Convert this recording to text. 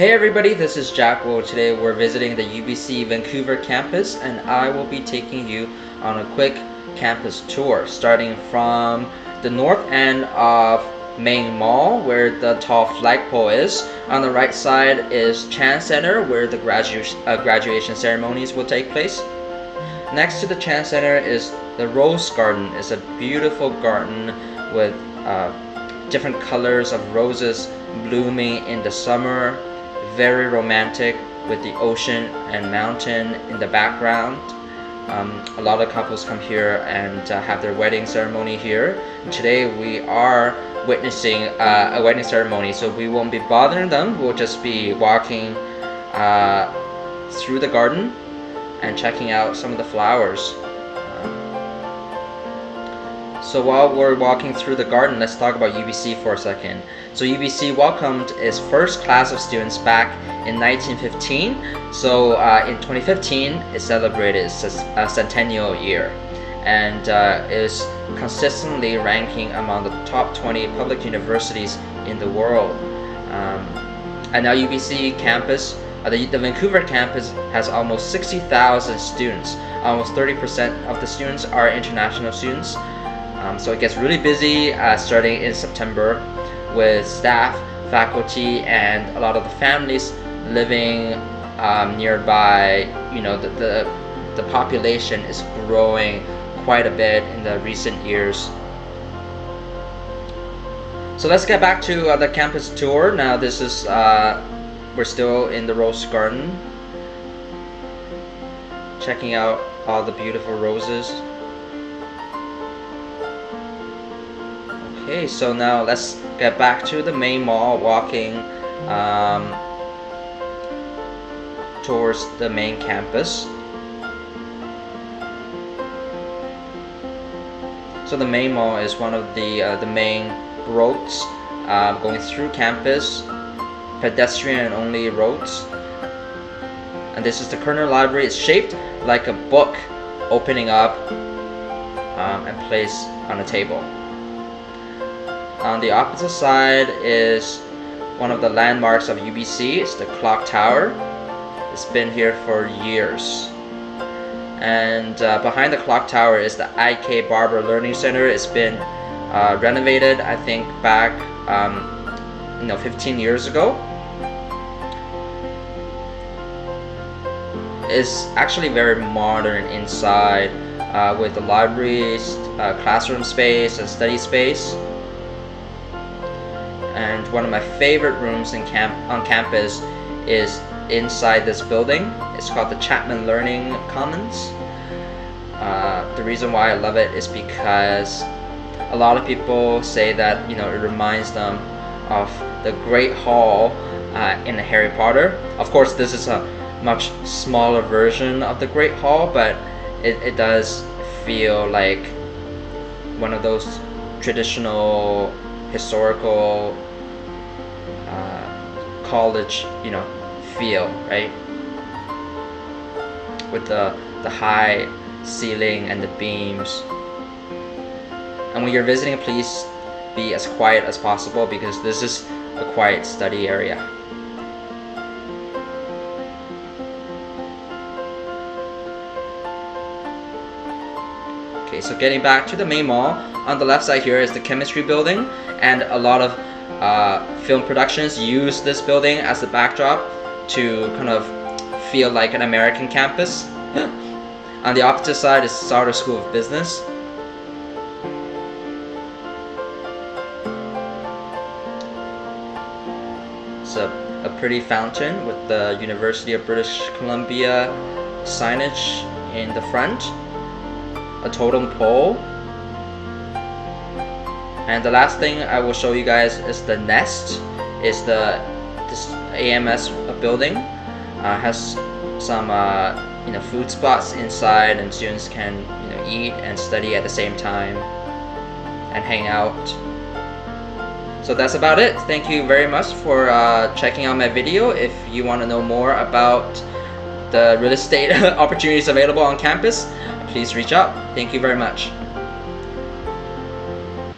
Hey everybody, this is Jacko. Today we're visiting the UBC Vancouver campus and I will be taking you on a quick campus tour starting from the north end of Main Mall where the tall flagpole is. On the right side is Chan Center where the graduation ceremonies will take place. Next to the Chan Center is the Rose Garden. It's a beautiful garden with different colors of roses blooming in the summer. Very romantic with the ocean and mountain in the background. A lot of couples come here and have their wedding ceremony here. Today we are witnessing a wedding ceremony, so we won't be bothering them. We'll just be walking through the garden and checking out some of the flowers. So while we're walking through the garden, let's talk about UBC for a second. So UBC welcomed its first class of students back in 1915. So in 2015, it celebrated its centennial year and is consistently ranking among the top 20 public universities in the world. And now UBC campus, the Vancouver campus has almost 60,000 students. Almost 30% of the students are international students. So it gets really busy starting in September with staff, faculty, and a lot of the families living nearby. You know, the population is growing quite a bit in the recent years. So let's get back to the campus tour. Now this is, we're still in the Rose Garden, checking out all the beautiful roses. Okay, so now let's get back to the main mall, walking towards the main campus. So the main mall is one of the main roads going through campus, pedestrian only roads. And this is the Koerner Library. It's shaped like a book opening up and placed on a table. On the opposite side is one of the landmarks of UBC. It's the clock tower. It's been here for years. And behind the clock tower is the I.K.Barber Learning Center. It's been renovated, I think, back 15 years ago. It's actually very modern inside with the libraries, classroom space, and study space. And one of my favorite rooms on campus is inside this building. It's called the Chapman Learning Commons. The reason why I love it is because a lot of people say that it reminds them of the Great Hall in Harry Potter. Of course, this is a much smaller version of the Great Hall, but it does feel like one of those traditional historical college feel, right, with the high ceiling and the beams. And when you're visiting, please be as quiet as possible because this is a quiet study area. Okay, so getting back to the main mall, on the left side here is the chemistry building, and a lot of film productions use this building as the backdrop to kind of feel like an American campus. On the opposite side is Sauder School of Business. It's a pretty fountain with the University of British Columbia signage in the front. A totem pole. And the last thing I will show you guys is the Nest. It's this AMS building. Has some food spots inside, and students can eat and study at the same time and hang out. So that's about it. Thank you very much for checking out my video. If you want to know more about the real estate opportunities available on campus, please reach out. Thank you very much.